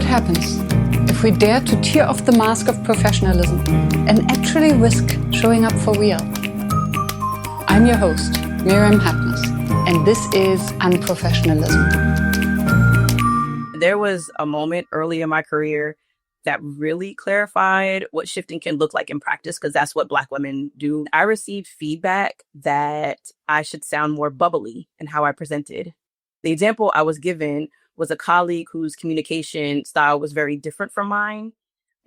What happens if we dare to tear off the mask of professionalism and actually risk showing up for real? I'm your host, Miriam Happiness, and this is Unprofessionalism. There was a moment early in my career that really clarified what shifting can look like in practice, because that's what Black women do. I received feedback that I should sound more bubbly in how I presented. The example I was given was a colleague whose communication style was very different from mine.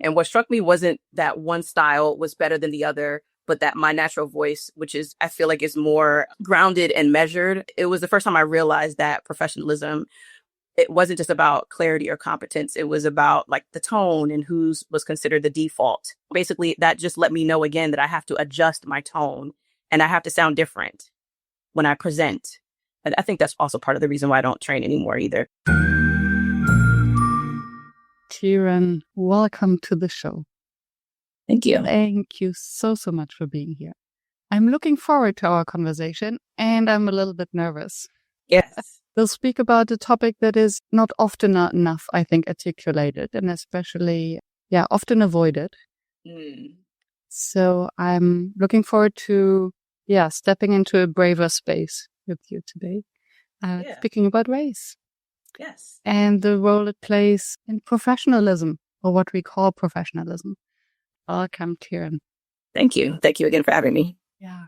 And what struck me wasn't that one style was better than the other, but that my natural voice, which is, I feel like, is more grounded and measured. It was the first time I realized that professionalism, it wasn't just about clarity or competence. It was about like the tone and whose was considered the default. Basically, that just let me know again that I have to adjust my tone and I have to sound different when I present. And I think that's also part of the reason why I don't train anymore either. Tieren, welcome to the show. Thank you. Thank you so much for being here. I'm looking forward to our conversation and I'm a little bit nervous. Yes. We'll speak about a topic that is not often enough, I think, articulated and especially, often avoided. So I'm looking forward to, stepping into a braver space with you today, speaking about race. Yes. And the role it plays in professionalism, or what we call professionalism. Welcome, Tieren. Thank you. Thank you again for having me. Yeah.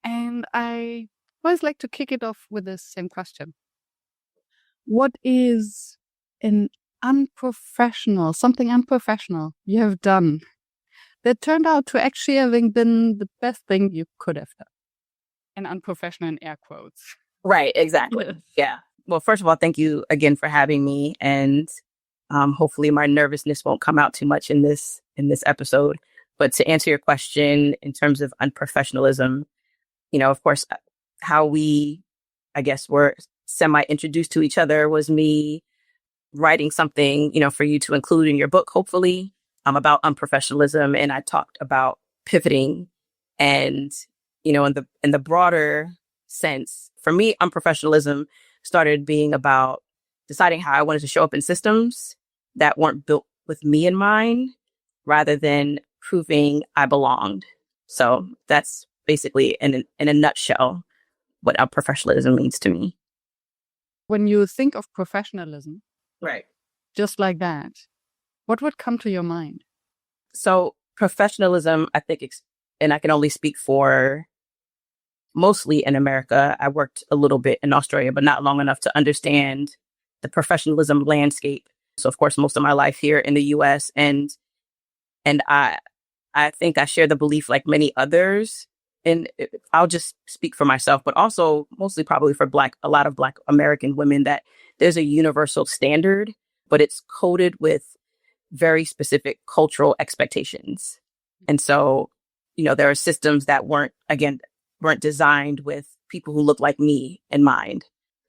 And I always like to kick it off with the same question. What is something unprofessional you have done that turned out to actually having been the best thing you could have done? And unprofessional in air quotes. Right, exactly. Yeah. Well, first of all, thank you again for having me. And hopefully my nervousness won't come out too much in this episode. But to answer your question in terms of unprofessionalism, of course, how we, I guess, were semi-introduced to each other was me writing something, for you to include in your book, hopefully, about unprofessionalism. And I talked about pivoting and, in the broader sense, for me, unprofessionalism started being about deciding how I wanted to show up in systems that weren't built with me in mind, rather than proving I belonged. So that's basically, in a nutshell, what unprofessionalism means to me. When you think of professionalism, right, just like that, what would come to your mind? So professionalism, I think, and I can only speak for mostly in America. I worked a little bit in Australia, but not long enough to understand the professionalism landscape. So, of course, most of my life here in the U.S. and I think I share the belief, like many others, and I'll just speak for myself, but also mostly probably for a lot of Black American women, that there's a universal standard, but it's coded with very specific cultural expectations. And so, there are systems that weren't designed with people who look like me in mind.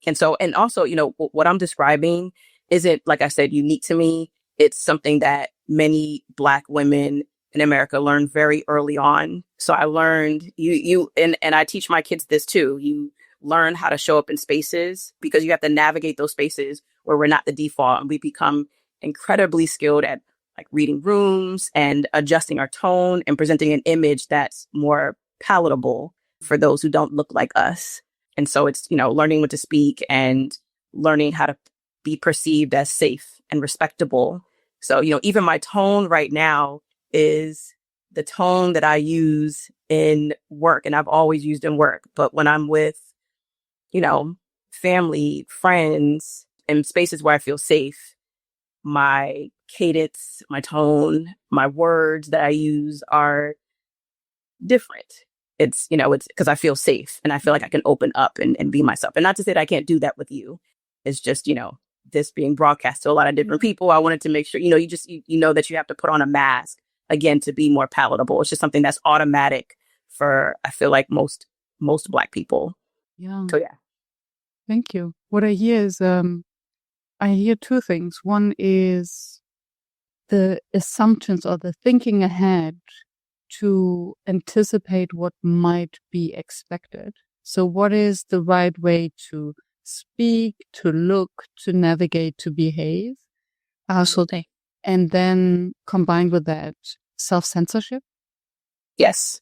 And so, and also, what I'm describing isn't, like I said, unique to me. It's something that many Black women in America learned very early on. So I learned and I teach my kids this too. You learn how to show up in spaces because you have to navigate those spaces where we're not the default, and we become incredibly skilled at like reading rooms and adjusting our tone and presenting an image that's more palatable for those who don't look like us. And so it's, learning when to speak and learning how to be perceived as safe and respectable. So, even my tone right now is the tone that I use in work, and I've always used in work. But when I'm with, family, friends, and spaces where I feel safe, my cadence, my tone, my words that I use are different. It's because I feel safe and I feel like I can open up and be myself. And not to say that I can't do that with you. It's just, this being broadcast to a lot of different people. I wanted to make sure, you know that you have to put on a mask again to be more palatable. It's just something that's automatic for, I feel like, most Black people. Yeah. So, yeah. Thank you. What I hear is, I hear two things. One is the assumptions or the thinking ahead to anticipate what might be expected. So what is the right way to speak, to look, to navigate, to behave? Absolutely. And then combined with that, self-censorship, Yes.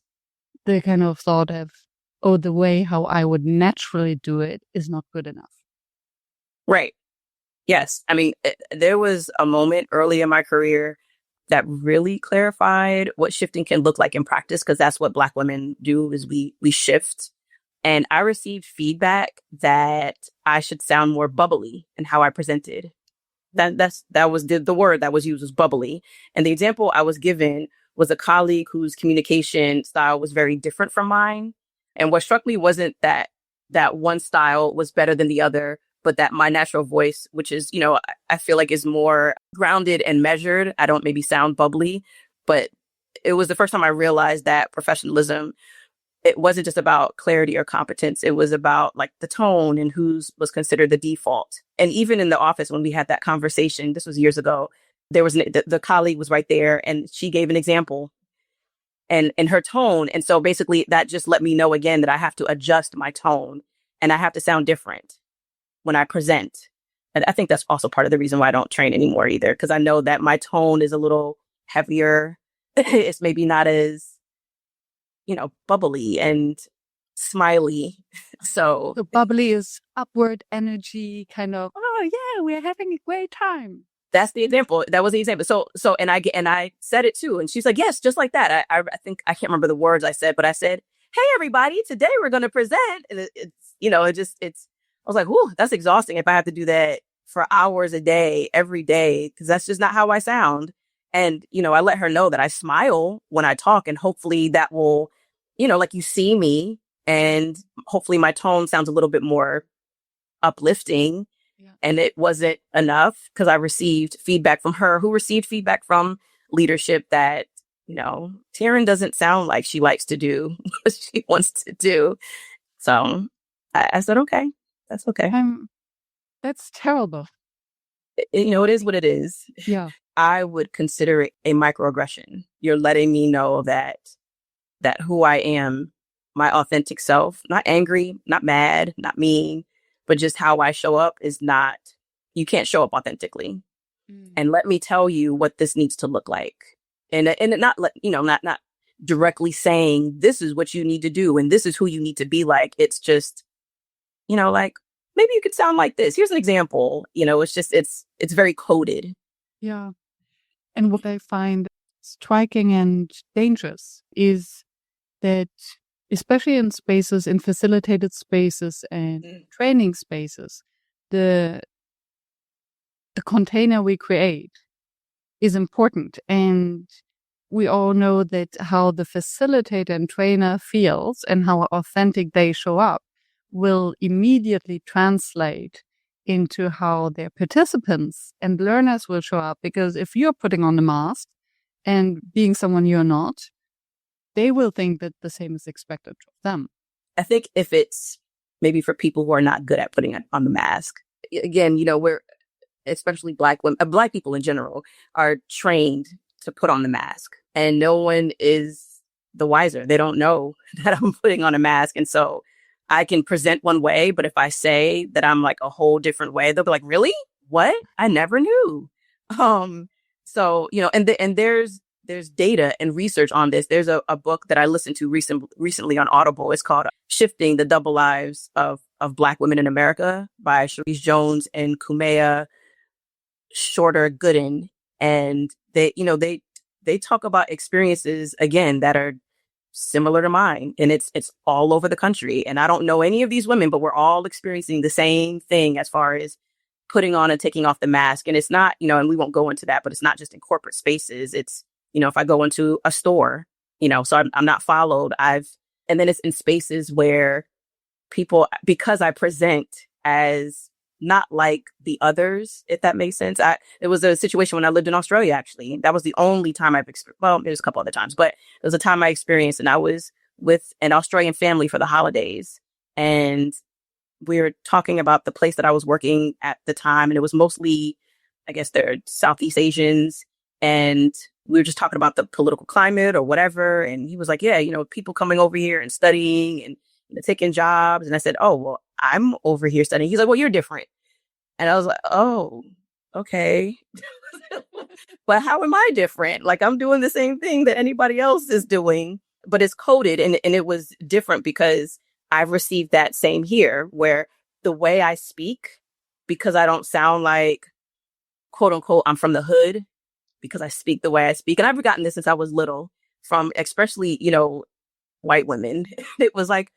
the kind of thought of, oh, the way how I would naturally do it is not good enough. Right. Yes. I mean, there was a moment early in my career that really clarified what shifting can look like in practice, because that's what Black women do is we shift. And I received feedback that I should sound more bubbly in how I presented. That was the word that was used was bubbly. And the example I was given was a colleague whose communication style was very different from mine. And what struck me wasn't that one style was better than the other, but that my natural voice, which is, I feel like is more grounded and measured. I don't maybe sound bubbly, but it was the first time I realized that professionalism, it wasn't just about clarity or competence. It was about like the tone and whose was considered the default. And even in the office, when we had that conversation, this was years ago, there was the colleague was right there and she gave an example and her tone. And so basically that just let me know again that I have to adjust my tone and I have to sound different when I present. And I think that's also part of the reason why I don't train anymore either, because I know that my tone is a little heavier. It's maybe not as, bubbly and smiley. So the bubbly is upward energy, kind of, oh yeah, we're having a great time. that's the example. That was the example. So, and I said it too. And she's like, yes, just like that. I think, I can't remember the words I said, but I said, hey, everybody, today we're going to present. And I was like, whew, that's exhausting if I have to do that for hours a day, every day, because that's just not how I sound. And, I let her know that I smile when I talk, and hopefully that will, like you see me, and hopefully my tone sounds a little bit more uplifting. Yeah. And it wasn't enough because I received feedback from her, who received feedback from leadership that, Tieren doesn't sound like she likes to do what she wants to do. So I said, okay, that's okay. That's terrible. It is what it is. Yeah. I would consider it a microaggression. You're letting me know that who I am, my authentic self, not angry, not mad, not mean, but just how I show up is not, you can't show up authentically. And let me tell you what this needs to look like. And not not directly saying this is what you need to do and this is who you need to be like. It's just, like, maybe you could sound like this. Here's an example. It's just, it's very coded. Yeah. And what I find striking and dangerous is that, especially in spaces, in facilitated spaces and training spaces, the container we create is important. And we all know that how the facilitator and trainer feels and how authentic they show up will immediately translate into how their participants and learners will show up. Because if you're putting on the mask and being someone you're not, they will think that the same is expected of them. I think if it's maybe for people who are not good at putting on the mask, again, we're, especially Black women, Black people in general, are trained to put on the mask, and no one is the wiser. They don't know that I'm putting on a mask. And so I can present one way, but if I say that I'm like a whole different way, they'll be like, really? What? I never knew. So, and there's data and research on this. There's a book that I listened to recently on Audible. It's called Shifting the Double Lives of Black Women in America by Sharice Jones and Kumea Shorter Gooden. And they talk about experiences, again, that are similar to mine. And it's all over the country. And I don't know any of these women, but we're all experiencing the same thing as far as putting on and taking off the mask. And it's not, and we won't go into that, but it's not just in corporate spaces. It's, if I go into a store, so I'm not followed. And then it's in spaces where people, because I present as not like the others, if that makes sense. It was a situation when I lived in Australia, actually. That was the only time I've experienced, well, there's a couple other times, but it was a time I experienced, and I was with an Australian family for the holidays. And we were talking about the place that I was working at the time. And it was mostly, I guess they're Southeast Asians. And we were just talking about the political climate or whatever. And he was like, yeah, people coming over here and studying and taking jobs. And I said, oh, well, I'm over here studying. He's like, well, you're different. And I was like, oh, okay. But how am I different? Like, I'm doing the same thing that anybody else is doing, but it's coded. And it was different because I've received that same here, where the way I speak, because I don't sound like, quote unquote, I'm from the hood, because I speak the way I speak. And I've gotten this since I was little from especially, white women. It was like,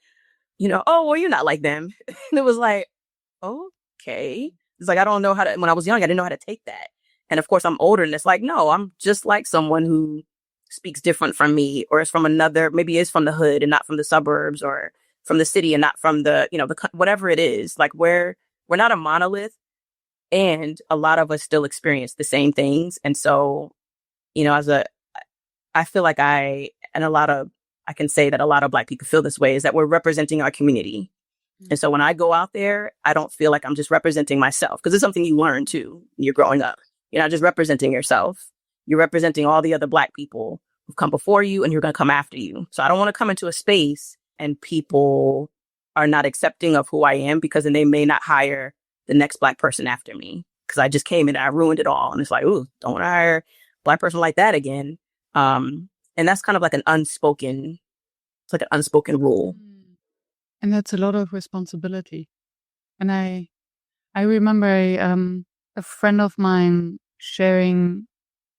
oh, well, you're not like them. And it was like, okay. It's like, I don't know how to, when I was young, I didn't know how to take that. And of course, I'm older and it's like, no, I'm just like someone who speaks different from me, or is from another, maybe is from the hood and not from the suburbs, or from the city and not from the, whatever it is. Like, we're not a monolith, and a lot of us still experience the same things. And so, I feel like I can say that a lot of Black people feel this way, is that we're representing our community. And so when I go out there, I don't feel like I'm just representing myself, because it's something you learn too when you're growing up. You're not just representing yourself. You're representing all the other Black people who've come before you and who are going to come after you. So I don't want to come into a space and people are not accepting of who I am, because then they may not hire the next Black person after me, because I just came in and I ruined it all. And it's like, ooh, don't want to hire a Black person like that again. And that's kind of like an unspoken rule. And that's a lot of responsibility. And I remember a friend of mine sharing,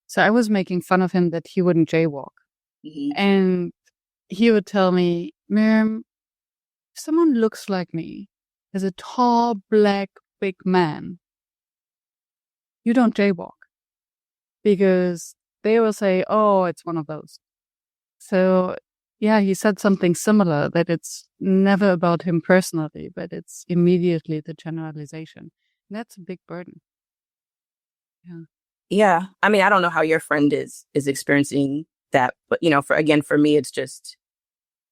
so I was making fun of him that he wouldn't jaywalk. Mm-hmm. And he would tell me, Miriam, if someone looks like me, as a tall, Black, big man, you don't jaywalk. Because they will say, oh, it's one of those. So yeah, he said something similar, that it's never about him personally, but it's immediately the generalization. And that's a big burden. Yeah. Yeah. I mean, I don't know how your friend is experiencing that, but for me, it's just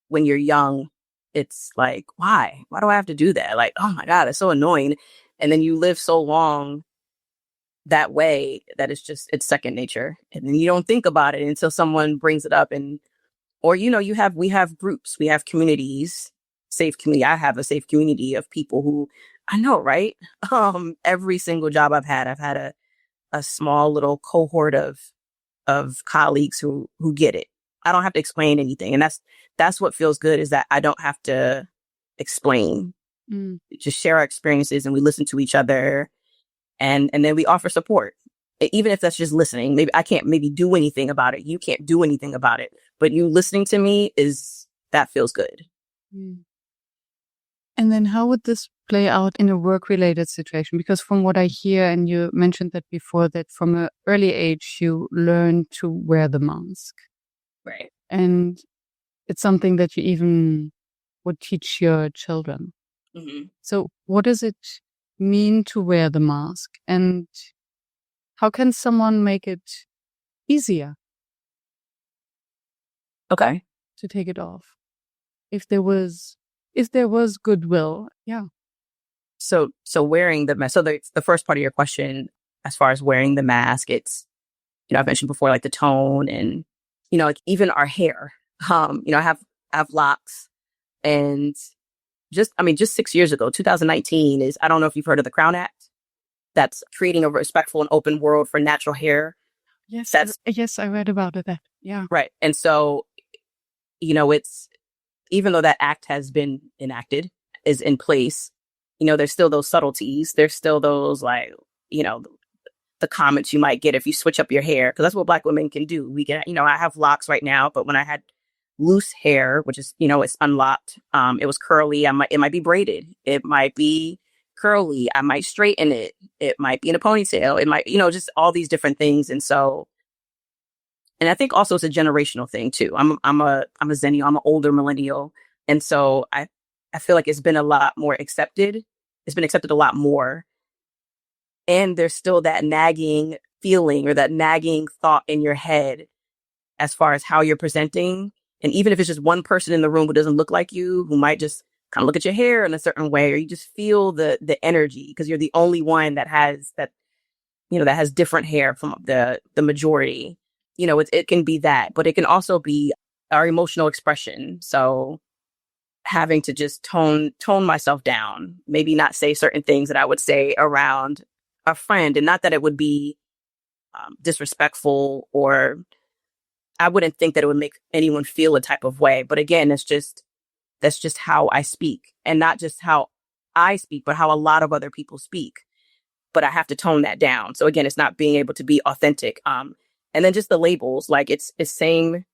when you're young, it's like, why do I have to do that? Like, oh my God, it's so annoying. And then you live so long that way that it's second nature. And then you don't think about it until someone brings it up, or we have groups, we have communities, safe community. I have a safe community of people who I know, right? Every single job I've had a small little cohort of colleagues who get it. I don't have to explain anything. And that's what feels good, is that I don't have to explain. Just share our experiences, and we listen to each other, and then we offer support. Even if that's just listening. Maybe I can't do anything about it. You can't do anything about it. But you listening to me, that feels good. And then how would this play out in a work-related situation? Because from what I hear, and you mentioned that before, that from an early age, you learn to wear the mask. Right. And it's something that you even would teach your children. Mm-hmm. So what does it mean to wear the mask? And how can someone make it easier? Okay. To take it off? If there was goodwill, yeah. So wearing the mask. So the first part of your question, as far as wearing the mask, it's, I've mentioned before, like the tone, and like even our hair. I have locks, and just 6 years ago, 2019 is, I don't know if you've heard of the Crown Act. That's creating a respectful and open world for natural hair. Yes, yes, I read about it. Yeah. Right. And so, it's, even though that act has been enacted, is in place, there's still those subtleties. There's still those, like, the comments you might get if you switch up your hair, because that's what Black women can do. We can, I have locks right now, but when I had loose hair, which is, it's unlocked, it was curly. It might be braided. It might be curly. I might straighten it. It might be in a ponytail. It might, just all these different things. And so, and I think also it's a generational thing too. I'm a Zennial. I'm an older millennial. And so I feel like it's been a lot more accepted. It's been accepted a lot more. And there's still that nagging feeling, or that nagging thought in your head as far as how you're presenting. And even if it's just one person in the room who doesn't look like you, who might just kind of look at your hair in a certain way, or you just feel the energy, because you're the only one that has that has different hair from the majority. It can be that, but it can also be our emotional expression. So having to just tone myself down, maybe not say certain things that I would say around a friend, and not that it would be disrespectful, or I wouldn't think that it would make anyone feel a type of way. But again, that's just how I speak, and not just how I speak, but how a lot of other people speak. But I have to tone that down. So again, it's not being able to be authentic. And then just the labels, like it's the same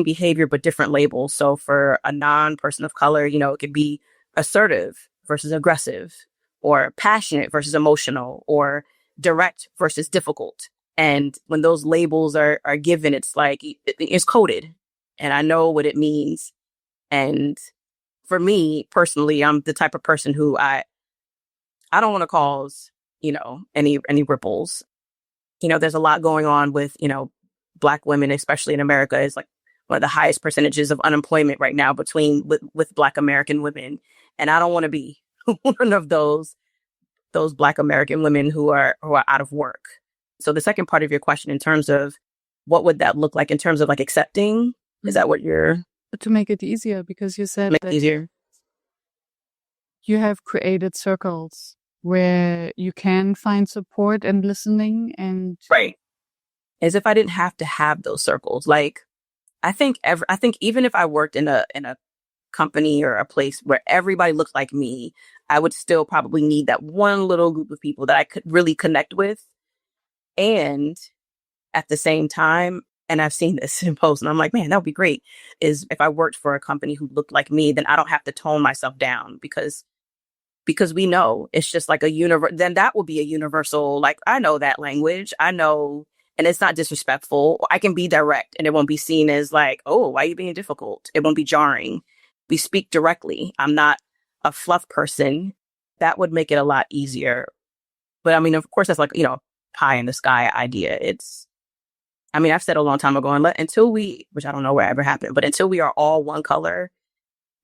behavior, but different labels. So for a non-person of color, it could be assertive versus aggressive, or passionate versus emotional, or direct versus difficult. And when those labels are given, it's like it's coded, and I know what it means. And for me personally, I'm the type of person who I don't want to cause, any ripples. There's a lot going on with, Black women, especially in America, is like one of the highest percentages of unemployment right now with Black American women. And I don't want to be one of those Black American women who are out of work. So the second part of your question, in terms of what would that look like in terms of like accepting, is that what you're... To make it easier, because you said that easier. You have created circles where you can find support and listening, and right. As if I didn't have to have those circles. Like, I think even if I worked in a company or a place where everybody looked like me, I would still probably need that one little group of people that I could really connect with. And at the same time, and I've seen this in posts, and I'm like, man, that would be great, is if I worked for a company who looked like me, then I don't have to tone myself down, because we know it's just like then that will be a universal, like, I know that language, I know, and it's not disrespectful. I can be direct, and it won't be seen as like, oh, why are you being difficult? It won't be jarring. We speak directly. I'm not a fluff person. That would make it a lot easier. But I mean, of course, that's like, pie in the sky idea. I've said a long time ago, which I don't know where ever happened, but until we are all one color,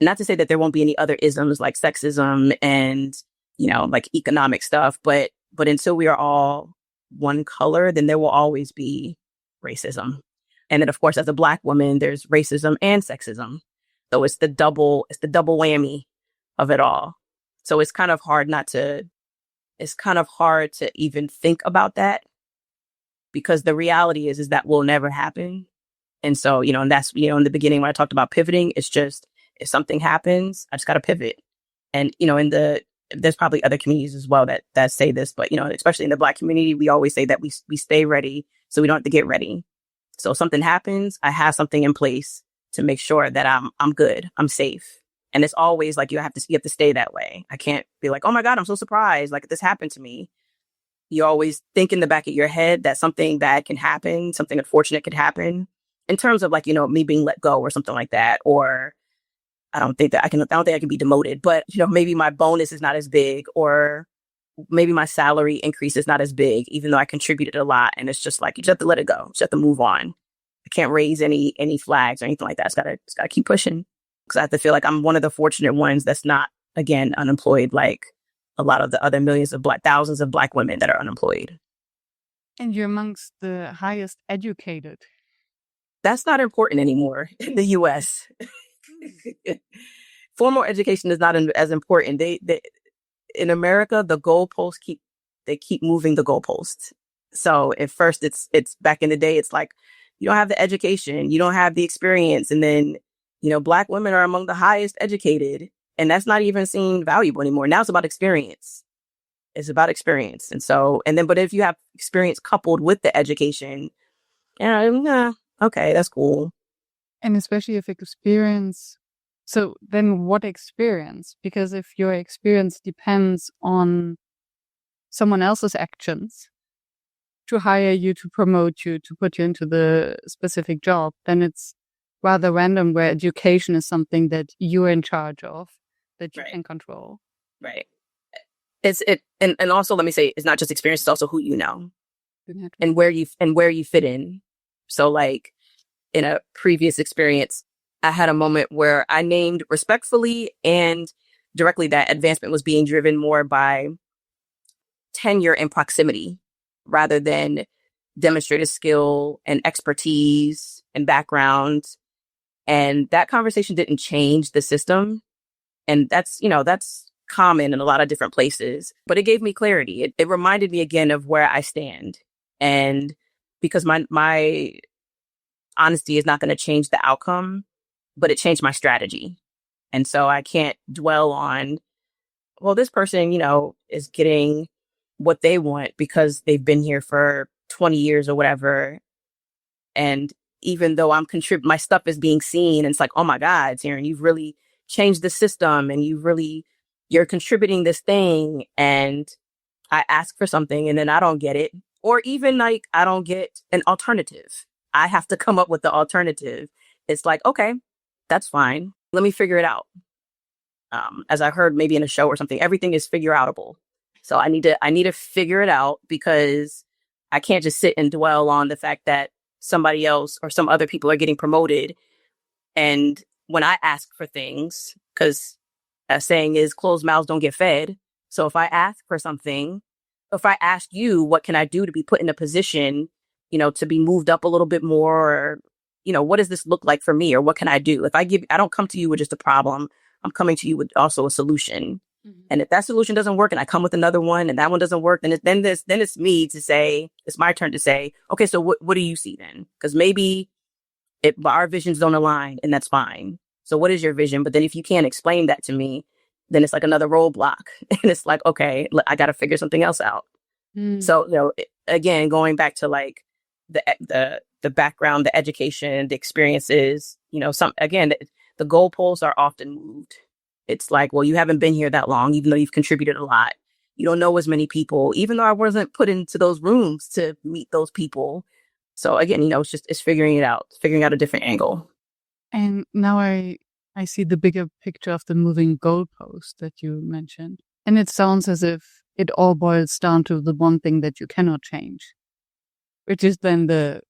not to say that there won't be any other isms like sexism and, like economic stuff, but until we are all one color, then there will always be racism. And then, of course, as a Black woman, there's racism and sexism. So it's the double whammy of it all. So it's kind of hard to even think about that, because the reality is that will never happen. And so, and that's, in the beginning when I talked about pivoting, it's just, if something happens, I just got to pivot. And, there's probably other communities as well that say this, but, especially in the Black community, we always say that we stay ready so we don't have to get ready. So if something happens, I have something in place to make sure that I'm good, I'm safe. And it's always like, you have to stay that way. I can't be like, oh my God, I'm so surprised, like this happened to me. You always think in the back of your head that something bad can happen, something unfortunate could happen, in terms of like, me being let go or something like that. Or I don't think I can be demoted, but maybe my bonus is not as big, or maybe my salary increase is not as big, even though I contributed a lot. And it's just like, you just have to let it go. You just have to move on. I can't raise any flags or anything like that. It's gotta keep pushing, because I have to feel like I'm one of the fortunate ones that's not, again, unemployed like a lot of the other thousands of Black women that are unemployed. And you're amongst the highest educated. That's not important anymore in the U.S. Formal education is not as important. They in America, the goalposts keep moving the goalposts. So at first it's back in the day, it's like, you don't have the education, you don't have the experience. And then, Black women are among the highest educated, and that's not even seen valuable anymore. Now it's about experience. It's about experience. And so, but if you have experience coupled with the education, okay, that's cool. And especially if experience, so then what experience? Because if your experience depends on someone else's actions to hire you, to promote you, to put you into the specific job, then it's rather random, where education is something that you're in charge of, that you can control. Right. And also, let me say, it's not just experience, it's also who you know and where you fit in. So like in a previous experience, I had a moment where I named respectfully and directly that advancement was being driven more by tenure and proximity rather than demonstrated skill and expertise and background. And that conversation didn't change the system. And that's common in a lot of different places, but it gave me clarity. It reminded me again of where I stand. And because my honesty is not going to change the outcome, but it changed my strategy. And so I can't dwell on, well, this person, is getting what they want because they've been here for 20 years or whatever. And even though my stuff is being seen, and it's like, oh my God, Tieren, you've really changed the system and you're contributing this thing. And I ask for something and then I don't get it. Or even like, I don't get an alternative. I have to come up with the alternative. It's like, okay, that's fine. Let me figure it out. As I heard maybe in a show or something, everything is figure outable. So I need to figure it out, because I can't just sit and dwell on the fact that somebody else or some other people are getting promoted. And when I ask for things, because a saying is closed mouths don't get fed. So if I ask for something, if I ask you, what can I do to be put in a position, to be moved up a little bit more, or, what does this look like for me, or what can I do? I don't come to you with just a problem. I'm coming to you with also a solution. Mm-hmm. And if that solution doesn't work and I come with another one and that one doesn't work, then it's me to say, it's my turn to say, okay, so what do you see then? Because maybe our visions don't align, and that's fine. So what is your vision? But then if you can't explain that to me, then it's like another roadblock. And it's like, okay, I got to figure something else out. Mm. So, again, going back to like the background, the education, the experiences, the goalposts are often moved. It's like, well, you haven't been here that long, even though you've contributed a lot. You don't know as many people, even though I wasn't put into those rooms to meet those people. So again, it's figuring out a different angle. And now I see the bigger picture of the moving goalpost that you mentioned. And it sounds as if it all boils down to the one thing that you cannot change, which is then the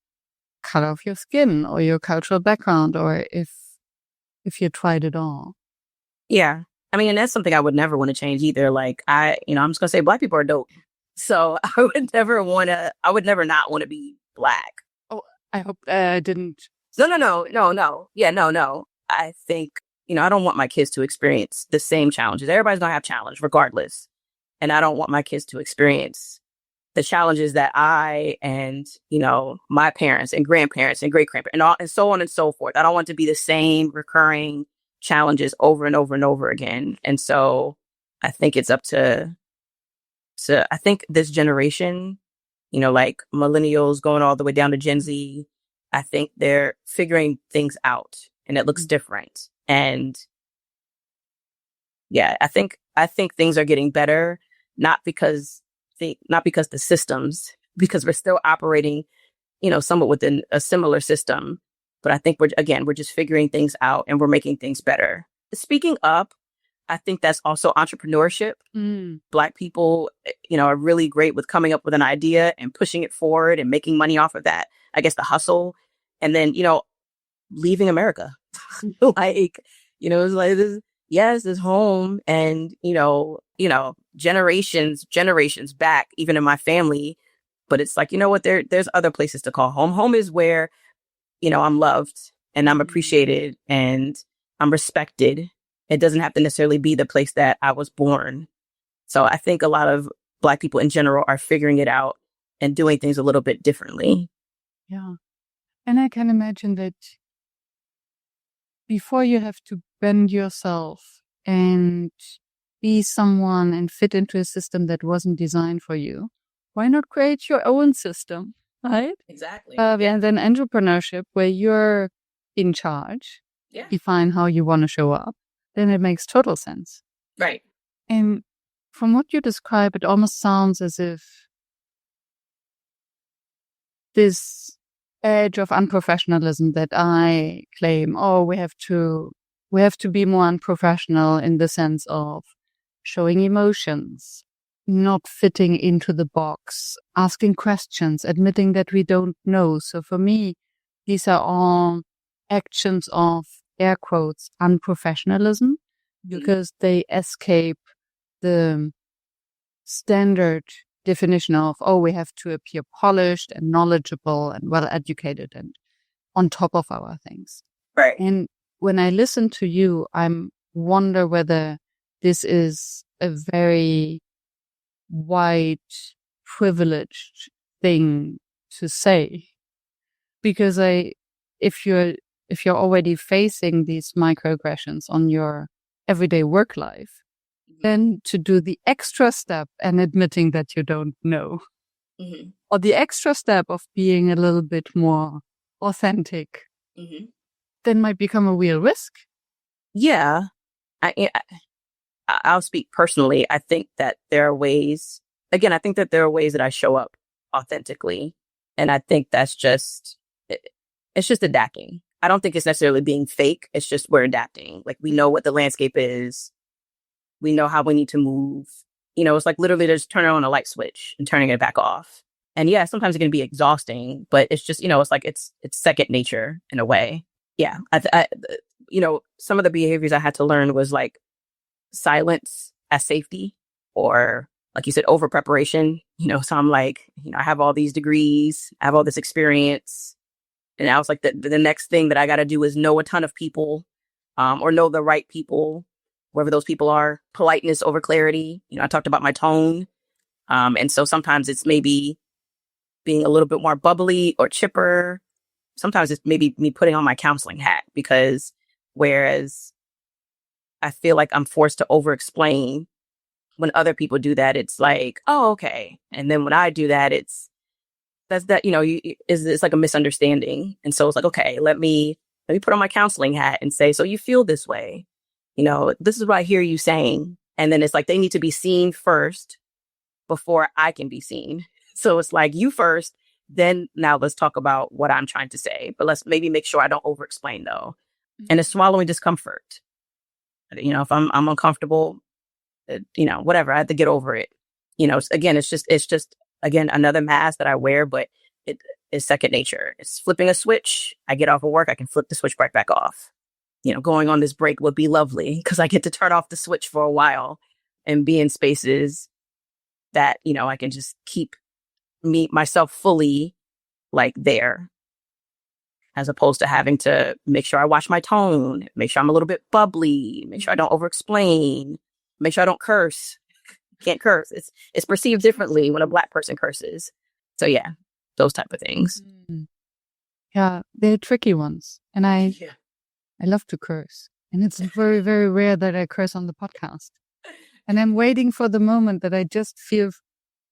color of your skin or your cultural background, or if you tried it all. Yeah. I mean, and that's something I would never want to change either. Like I'm just going to say Black people are dope. So I would never not want to be Black. Oh, I hope I didn't. No. Yeah, no. I think, I don't want my kids to experience the same challenges. Everybody's going to have challenge regardless. And I don't want my kids to experience the challenges that I and, my parents and grandparents and great-grandparents and so on and so forth. I don't want to be the same recurring challenges over and over and over again. And so I think it's up to I think this generation, like millennials going all the way down to Gen Z, I think they're figuring things out and it looks different. And yeah, I think things are getting better, not because the systems, because we're still operating, somewhat within a similar system. But I think we're just figuring things out and we're making things better. Speaking up, I think that's also entrepreneurship. Mm. Black people, are really great with coming up with an idea and pushing it forward and making money off of that. I guess the hustle, and then, leaving America. Like, it's like this, yes, it's home. And, generations back, even in my family. But it's like, what, there's other places to call home. Home is where, I'm loved and I'm appreciated and I'm respected. It doesn't have to necessarily be the place that I was born. So I think a lot of Black people in general are figuring it out and doing things a little bit differently. Yeah. And I can imagine that before you have to bend yourself and be someone and fit into a system that wasn't designed for you, why not create your own system, right? Exactly. And then entrepreneurship, where you're in charge, define how you want to show up, then it makes total sense. Right. And from what you describe, it almost sounds as if this edge of unprofessionalism that I claim, we have to be more unprofessional in the sense of showing emotions, not fitting into the box, asking questions, admitting that we don't know. So for me, these are all actions of, air quotes, unprofessionalism, because they escape the standard definition of, we have to appear polished and knowledgeable and well-educated and on top of our things. Right. And when I listen to you, I wonder whether this is a very white, privileged thing to say, because if you're already facing these microaggressions on your everyday work life, then to do the extra step and admitting that you don't know, or the extra step of being a little bit more authentic, then might become a real risk. Yeah. I'll speak personally. I think that there are ways, again, I think that there are ways that I show up authentically. And I think that's it's just adapting. I don't think it's necessarily being fake. It's just we're adapting. Like, we know what the landscape is. We know how we need to move. You know, it's like literally just turning on a light switch and turning it back off. And yeah, sometimes it can be exhausting, but it's just, it's like it's second nature in a way. Yeah. Some of the behaviors I had to learn was like silence as safety, or like you said, over preparation. So I'm like, I have all these degrees, I have all this experience. And I was like, the next thing that I got to do is know a ton of people, or know the right people, wherever those people are. Politeness over clarity. I talked about my tone. And so sometimes it's maybe being a little bit more bubbly or chipper. Sometimes it's maybe me putting on my counseling hat, because whereas I feel like I'm forced to over explain, when other people do that, it's like, oh, okay. And then when I do that, it's like a misunderstanding. And so it's like, okay, let me put on my counseling hat and say, so you feel this way, this is what I hear you saying. And then it's like, they need to be seen first before I can be seen. So it's like, you first, then now let's talk about what I'm trying to say, but let's maybe make sure I don't over explain though. And it's swallowing discomfort. If I'm uncomfortable, whatever, I have to get over it. Again, it's just again, another mask that I wear, but it is second nature. It's flipping a switch. I get off of work, I can flip the switch right back off. Going on this break would be lovely, because I get to turn off the switch for a while and be in spaces that, I can just keep myself fully like there, as opposed to having to make sure I watch my tone, make sure I'm a little bit bubbly, make sure I don't over explain, make sure I don't curse. Can't curse. It's perceived differently when a Black person curses. So yeah, those type of things. Yeah, they're tricky ones. And I love to curse. And it's very, very rare that I curse on the podcast. And I'm waiting for the moment that I just feel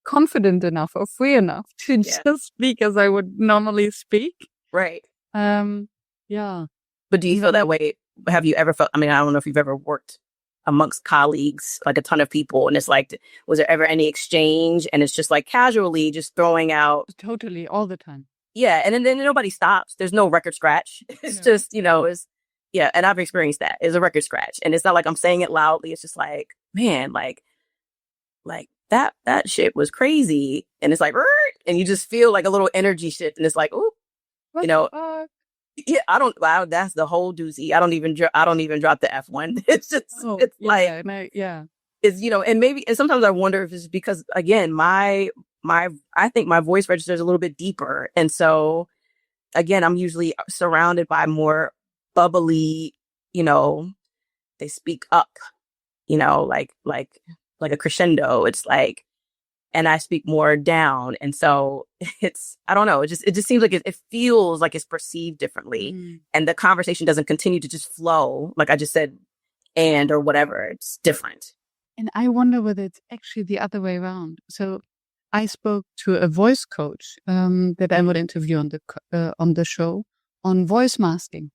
confident enough or free enough to just speak as I would normally speak. Right. Yeah. But do you feel that way? Have you ever felt, I don't know if you've ever worked amongst colleagues, like a ton of people, and it's like, was there ever any exchange, and it's just like casually just throwing out? Totally, all the time. Yeah, and then nobody stops. There's no record scratch. It's just, and I've experienced that. It's a record scratch, and it's not like I'm saying it loudly. It's just like, man, like that shit was crazy, and it's like, and you just feel like a little energy shift, and it's like, ooh, yeah, that's the whole doozy. I don't even drop the F1. It's just, it's, and sometimes I wonder if it's because, again, I think my voice register is a little bit deeper. And so, again, I'm usually surrounded by more bubbly, they speak up, like a crescendo. It's like, and I speak more down. And so I don't know. It just seems like it feels like it's perceived differently. And the conversation doesn't continue to just flow. Like I just said, or whatever, it's different. And I wonder whether it's actually the other way around. So I spoke to a voice coach, that I would interview on the show on voice masking,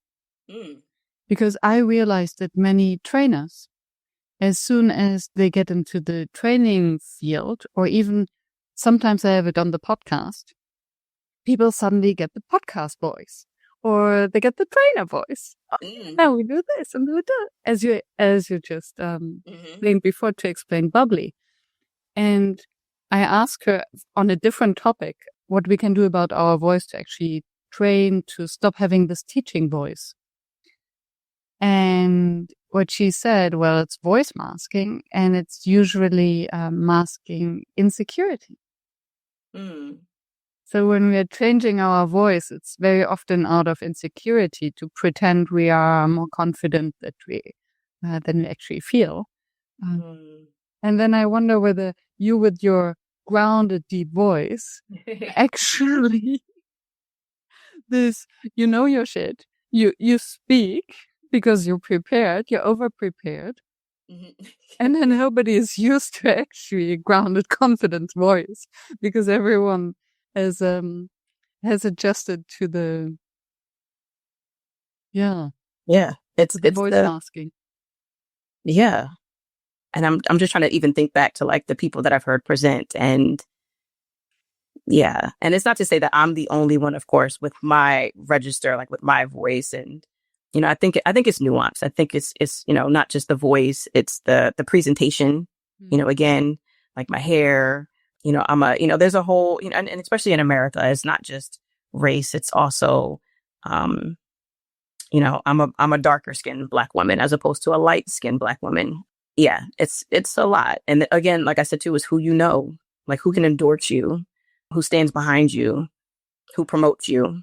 because I realized that many trainers, as soon as they get into the training field, or even sometimes I have it on the podcast, people suddenly get the podcast voice, or they get the trainer voice. Now we do this and do that, as you just explained before to explain bubbly. And I asked her on a different topic what we can do about our voice to actually train to stop having this teaching voice. And what she said, well, it's voice masking, and it's usually masking insecurity. So when we are changing our voice, it's very often out of insecurity to pretend we are more confident than we actually feel. And then I wonder whether you, with your grounded, deep voice. Actually, this, you know your shit. You speak because you're prepared, you're over prepared. And then nobody is used to actually a grounded, confident voice because everyone has adjusted to the it's voice the masking. yeah. And I'm just trying to even think back to like the people that I've heard present, and yeah. And it's not to say that I'm the only one, of course, with my register, like with my voice. And, I think it's nuanced. I think it's, not just the voice, it's the presentation, again, like my hair, there's a whole, and especially in America, it's not just race. It's also, I'm a darker skinned Black woman as opposed to a light skinned Black woman. Yeah. It's a lot. And again, like I said, too, is who, like who can endorse you, who stands behind you, who promotes you,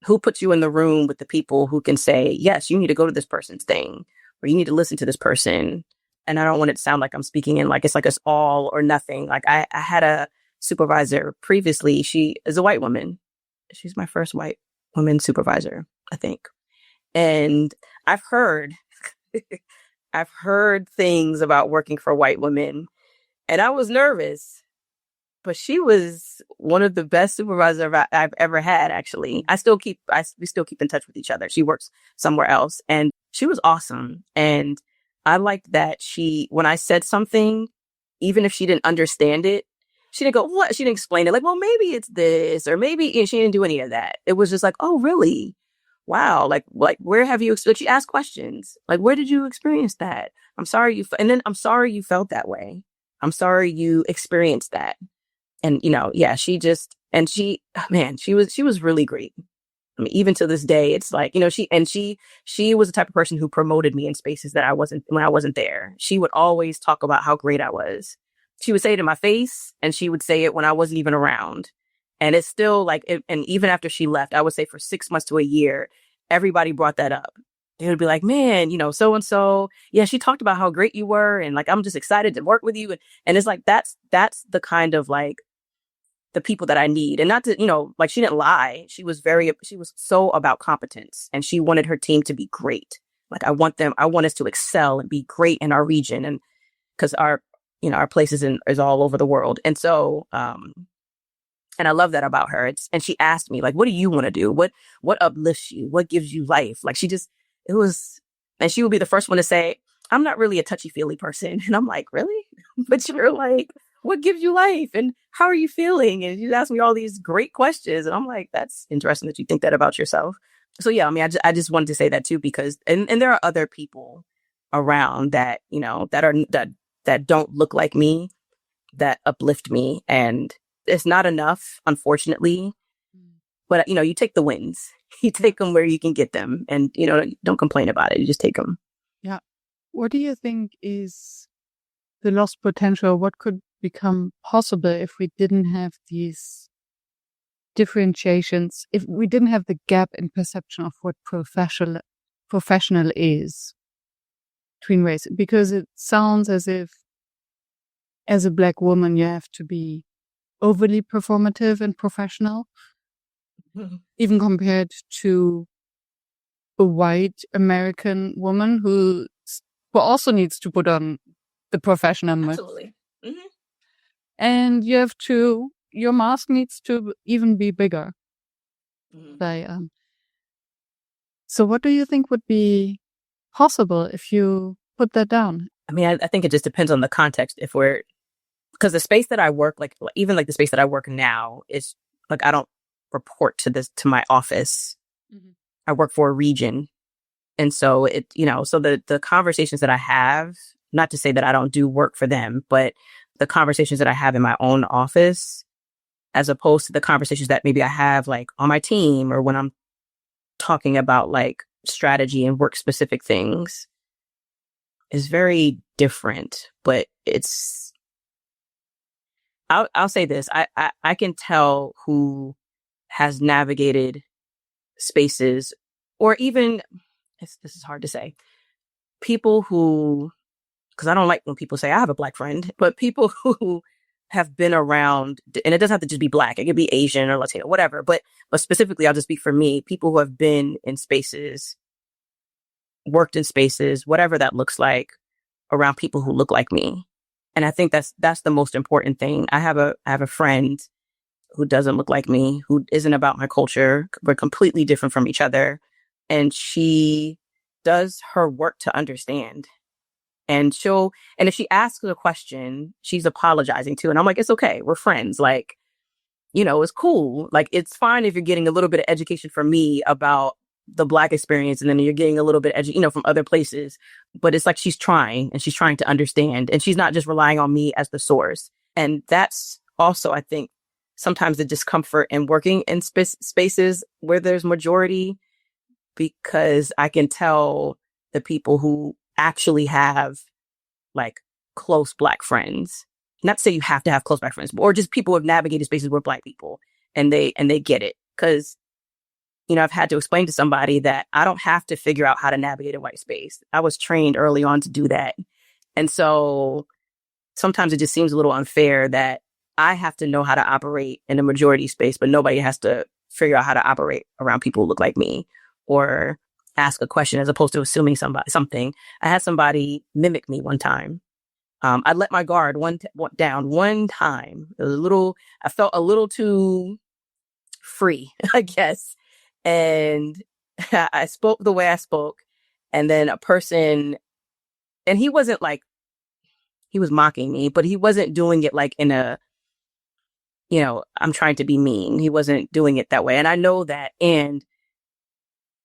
who puts you in the room with the people who can say, yes, you need to go to this person's thing, or you need to listen to this person. And I don't want it to sound like I'm speaking in like it's all or nothing. Like I had a supervisor previously. She is a white woman. She's my first white woman supervisor, I think. And I've heard things about working for white women, and I was nervous. But she was one of the best supervisors I've ever had, actually. We still keep in touch with each other. She works somewhere else, and she was awesome. And I liked that when I said something, even if she didn't understand it, she didn't go, what? She didn't explain it. Like, well, maybe it's this, or maybe she didn't do any of that. It was just like, oh, really? Wow. Like where have you, she asked questions. Like, where did you experience that? I'm sorry I'm sorry you felt that way. I'm sorry you experienced that. And, she was really great. I mean, even to this day, it's like, she was the type of person who promoted me in spaces that when I wasn't there. She would always talk about how great I was. She would say it in my face, and she would say it when I wasn't even around. And it's still like, and even after she left, I would say for 6 months to a year, everybody brought that up. They would be like, man, so-and-so, yeah, she talked about how great you were. And like, I'm just excited to work with you. And it's like, that's the kind of like, the people that I need. And not to, like she didn't lie. She was so about competence, and she wanted her team to be great. Like I want us to excel and be great in our region. And cause our place is all over the world. And so, and I love that about her. And she asked me like, what do you want to do? What uplifts you? What gives you life? Like and she would be the first one to say, I'm not really a touchy feely person. And I'm like, really? But you're like, what gives you life? And how are you feeling? And you ask me all these great questions. And I'm like, that's interesting that you think that about yourself. So yeah, I mean, I just wanted to say that too, because, and there are other people around that, that don't look like me, that uplift me. And it's not enough, unfortunately, but you take the wins, you take them where you can get them, and, don't complain about it. You just take them. Yeah. What do you think is the lost potential? What could become possible if we didn't have these differentiations, if we didn't have the gap in perception of what professional is between races? Because it sounds as if, as a Black woman, you have to be overly performative and professional, even compared to a white American woman who also needs to put on the professional. Absolutely. Mm-hmm. And your mask needs to even be bigger. Mm-hmm. So what do you think would be possible if you put that down? I mean, I think it just depends on the context. Because the space that I work, like even like the space that I work now is like, I don't report to my office. Mm-hmm. I work for a region. And so so the conversations that I have, not to say that I don't do work for them, but the conversations that I have in my own office, as opposed to the conversations that maybe I have like on my team, or when I'm talking about like strategy and work specific things, is very different. But I'll say this. I can tell who has navigated spaces, or even, this is hard to say, people who, because I don't like when people say I have a Black friend, but people who have been around, and it doesn't have to just be Black, it could be Asian or Latino, whatever, but specifically, I'll just speak for me, people who have been in spaces, worked in spaces, whatever that looks like, around people who look like me. And I think that's the most important thing. I have a friend who doesn't look like me, who isn't about my culture. We're completely different from each other. And she does her work to understand. And if she asks a question, she's apologizing too. And I'm like, it's okay. We're friends. Like, it's cool. Like, it's fine if you're getting a little bit of education from me about the Black experience, and then you're getting a little bit, from other places. But it's like she's trying to understand, and she's not just relying on me as the source. And that's also, I think, sometimes the discomfort in working in spaces where there's majority, because I can tell the people who actually have like close Black friends, not to say you have to have close Black friends, or just people who have navigated spaces with Black people, and they get it. Because I've had to explain to somebody that I don't have to figure out how to navigate a white space. I was trained early on to do that. And so sometimes it just seems a little unfair that I have to know how to operate in a majority space, but nobody has to figure out how to operate around people who look like me, or ask a question as opposed to assuming something. I had somebody mimic me one time. I let my guard down one time. I felt a little too free, I guess. And I spoke the way I spoke. And then a person, and he wasn't like, he was mocking me, but he wasn't doing it like in a, I'm trying to be mean. He wasn't doing it that way. And I know that. And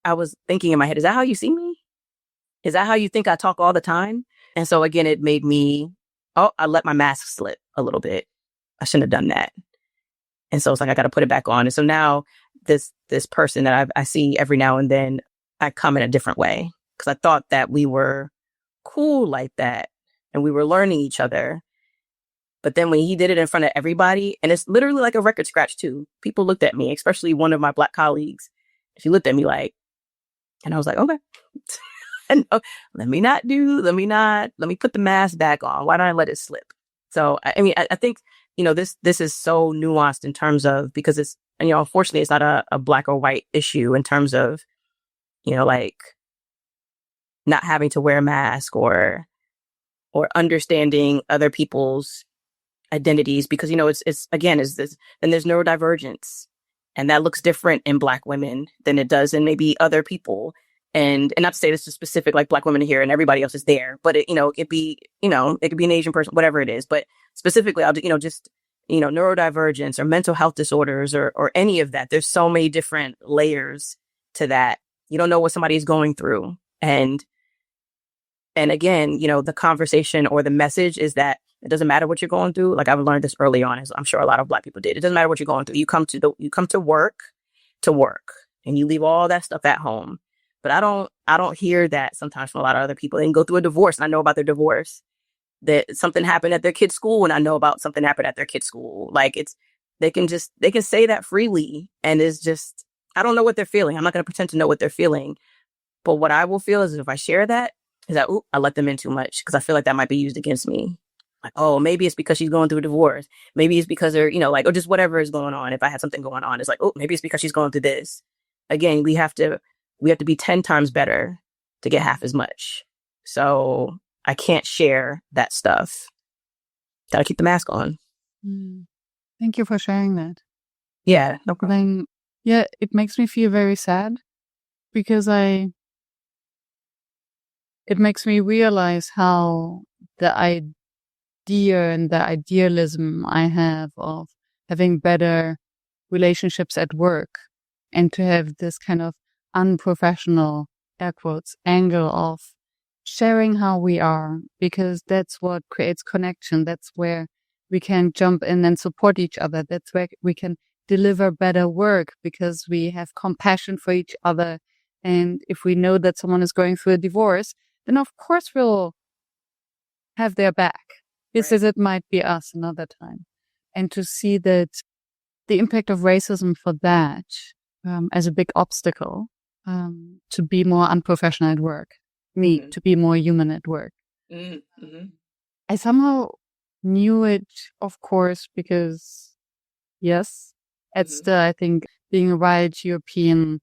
I was thinking in my head, is that how you see me? Is that how you think I talk all the time? And so again, it made me, I let my mask slip a little bit. I shouldn't have done that. And so it's like, I got to put it back on. And so now this person that I see every now and then, I come in a different way, because I thought that we were cool like that and we were learning each other. But then when he did it in front of everybody, and it's literally like a record scratch too, people looked at me, especially one of my Black colleagues. She looked at me like, and I was like, okay, and let me put the mask back on. Why don't I let it slip? So, I think, this is so nuanced in terms of, because it's, unfortunately, it's not a Black or white issue in terms of, like not having to wear a mask or understanding other people's identities, because, it's again, is this, and there's neurodivergence, and that looks different in Black women than it does in maybe other people. And not to say this is specific, like Black women here and everybody else is there, but it could be an Asian person, whatever it is. But specifically, neurodivergence or mental health disorders or any of that. There's so many different layers to that. You don't know what somebody is going through. And again, the conversation or the message is that it doesn't matter what you're going through. Like, I've learned this early on, as I'm sure a lot of Black people did. It doesn't matter what you're going through. You come to work, and you leave all that stuff at home. But I don't hear that sometimes from a lot of other people. They can go through a divorce, and I know about their divorce. That something happened at their kid's school, and I know about something happened at their kid's school. Like, they can say that freely, and it's just, I don't know what they're feeling. I'm not going to pretend to know what they're feeling. But what I will feel is, if I share that, is that, I let them in too much, because I feel like that might be used against me. Like, oh, maybe it's because she's going through a divorce. Maybe it's because they're, or just whatever is going on. If I had something going on, it's like, oh, maybe it's because she's going through this. Again, we have to be 10 times better to get half as much. So I can't share that stuff. Gotta keep the mask on. Thank you for sharing that. Yeah, no problem. It makes me feel very sad, because it makes me realize how the idea and the idealism I have of having better relationships at work, and to have this kind of unprofessional, air quotes, angle of sharing how we are, because that's what creates connection. That's where we can jump in and support each other. That's where we can deliver better work, because we have compassion for each other. And if we know that someone is going through a divorce, then of course we'll have their back, because it might be us another time. And to see that the impact of racism for that as a big obstacle to be more unprofessional at work, to be more human at work. I somehow knew it, of course, because yes, it's the, I think, being a white European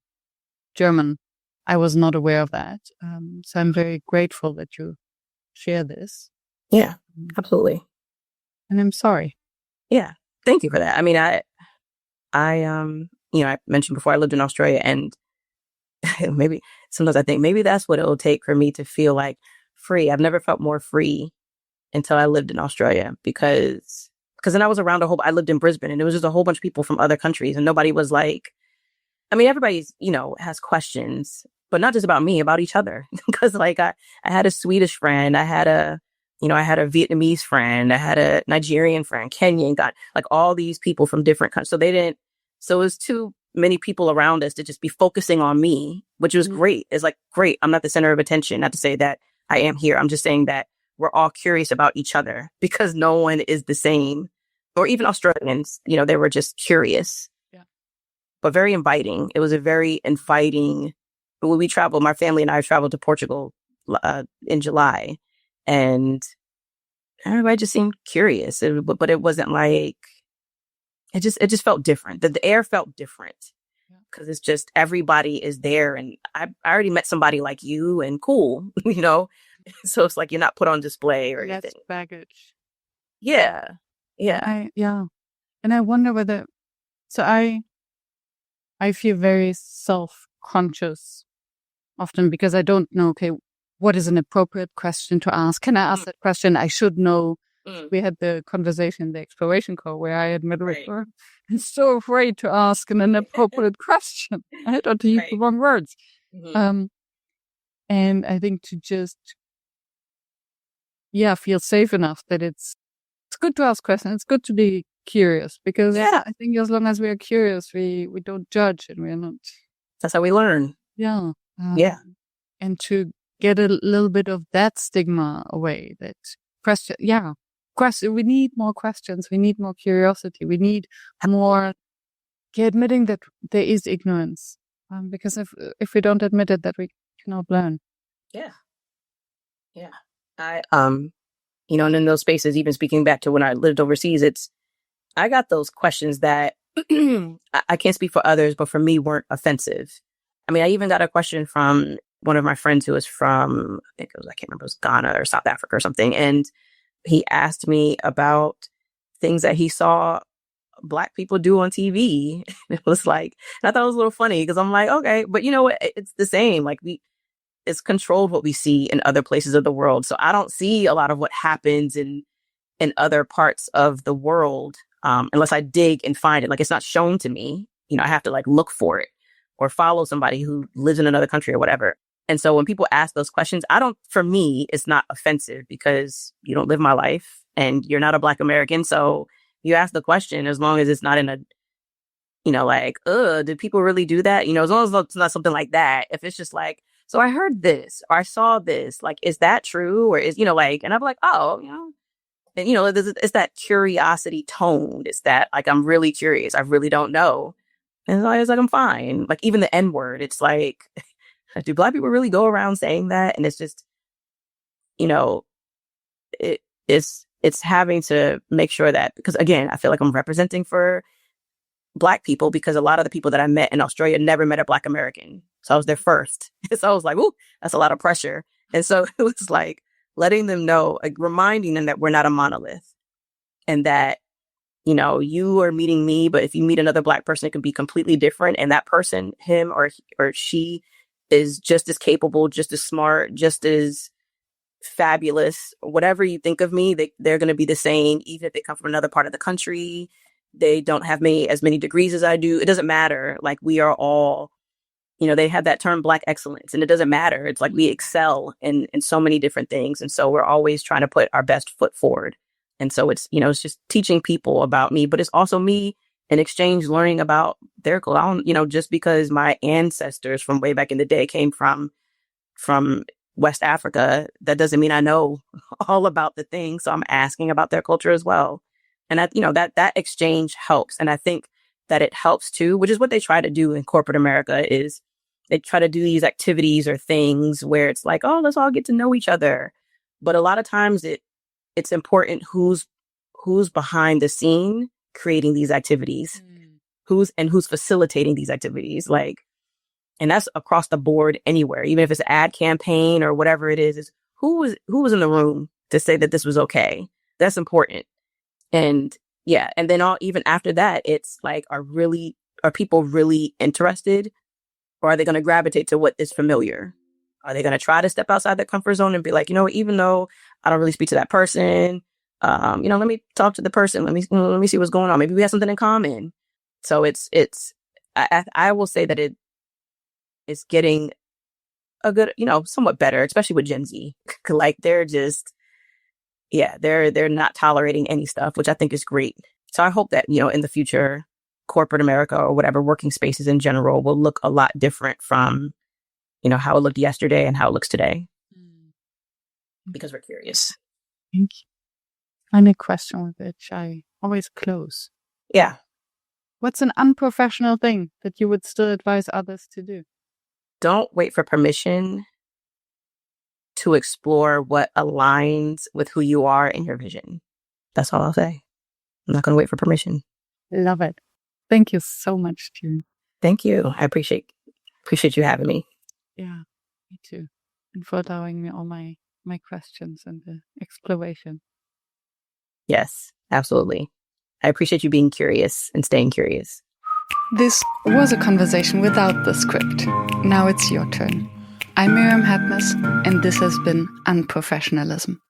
German, I was not aware of that. So I'm very grateful that you share this. Yeah, absolutely. And I'm sorry. Yeah. Thank you for that. I mean, I mentioned before I lived in Australia, and maybe sometimes I think maybe that's what it'll take for me to feel like free. I've never felt more free until I lived in Australia because then I was around I lived in Brisbane, and it was just a whole bunch of people from other countries, and nobody was like, I mean, everybody's, has questions, but not just about me, about each other. Because like I had a Swedish friend, I had a Vietnamese friend, I had a Nigerian friend, Kenyan, got like all these people from different countries. So it was too many people around us to just be focusing on me, which was great. It's like, great. I'm not the center of attention. Not to say that I am here. I'm just saying that we're all curious about each other because no one is the same. Or even Australians, they were just curious. But very inviting. It was a very inviting. When we traveled, my family and I traveled to Portugal in July, and everybody just seemed curious. But it wasn't like it just felt different. The air felt different because it's just everybody is there, and I already met somebody like you, and cool, So it's like you're not put on display or anything. That's baggage. Yeah. And I wonder whether. So I feel very self-conscious often because I don't know, okay, what is an appropriate question to ask? Can I ask that question? I should know. We had the conversation in the exploration call where I admitted I'm so afraid to ask an inappropriate question. I don't use the wrong words. And I think to just, feel safe enough that it's good to ask questions. It's good to be curious because I think as long as we are curious, we don't judge and we're not. That's how we learn. Yeah. And to get a little bit of that stigma away, that question. We need more questions. We need more curiosity. We need more admitting that there is ignorance. Because if we don't admit it, that we cannot learn. Yeah. I and in those spaces, even speaking back to when I lived overseas, I got those questions that I can't speak for others, but for me weren't offensive. I mean, I even got a question from one of my friends who was from, I can't remember, it was Ghana or South Africa or something. And he asked me about things that he saw Black people do on TV. It was like, and I thought it was a little funny because I'm like, okay, but you know what? It's the same. Like it's controlled what we see in other places of the world. So I don't see a lot of what happens in other parts of the world unless I dig and find it. Like it's not shown to me. I have to like look for it or follow somebody who lives in another country or whatever. And so when people ask those questions, for me, it's not offensive because you don't live my life and you're not a Black American. So you ask the question as long as it's not in a, like, did people really do that? As long as it's not something like that. If it's just like, so I heard this or I saw this, like, is that true? Or is, and I'm like, oh, and, it's that curiosity tone. It's that, like, I'm really curious. I really don't know. And so I was like, I'm fine. Like, even the N word, it's like, do Black people really go around saying that? And it's just, it's having to make sure that, because again, I feel like I'm representing for Black people because a lot of the people that I met in Australia never met a Black American. So I was their first. So I was like, ooh, that's a lot of pressure. And so it was like, letting them know, like reminding them that we're not a monolith and that, you are meeting me, but if you meet another Black person, it can be completely different. And that person, him or she is just as capable, just as smart, just as fabulous. Whatever you think of me, they're going to be the same, even if they come from another part of the country. They don't have as many degrees as I do. It doesn't matter. Like we are all, they have that term Black excellence, and it doesn't matter. It's like we excel in so many different things. And so we're always trying to put our best foot forward. And so it's, it's just teaching people about me, but it's also me in exchange learning about their culture. Just because my ancestors from way back in the day came from West Africa, that doesn't mean I know all about the things. So I'm asking about their culture as well. And that exchange helps. And I think that it helps too, which is what they try to do in corporate America, is they try to do these activities or things where it's like, oh, let's all get to know each other. But a lot of times it's important who's who's behind the scene creating these activities, who's facilitating these activities. Like, and that's across the board anywhere, even if it's an ad campaign or whatever it is who was in the room to say that this was okay. That's important. And yeah. And then even after that, it's like, are people really interested, or are they going to gravitate to what is familiar? Are they going to try to step outside their comfort zone and be like, even though I don't really speak to that person, let me talk to the person. Let me see what's going on. Maybe we have something in common. So I will say that it's getting a good, somewhat better, especially with Gen Z. Like they're just, they're not tolerating any stuff, which I think is great. So I hope that, in the future, corporate America or whatever, working spaces in general will look a lot different from, how it looked yesterday and how it looks today. Because we're curious. Thank you. Final question with which I always close. Yeah. What's an unprofessional thing that you would still advise others to do? Don't wait for permission to explore what aligns with who you are and your vision. That's all I'll say. I'm not going to wait for permission. Love it. Thank you so much, Tieren. Thank you. I appreciate you having me. Yeah, me too. And for allowing me all my questions and the exploration. Yes, absolutely. I appreciate you being curious and staying curious. This was a conversation without the script. Now it's your turn. I'm Miriam Hadness, and this has been Unprofessionalism.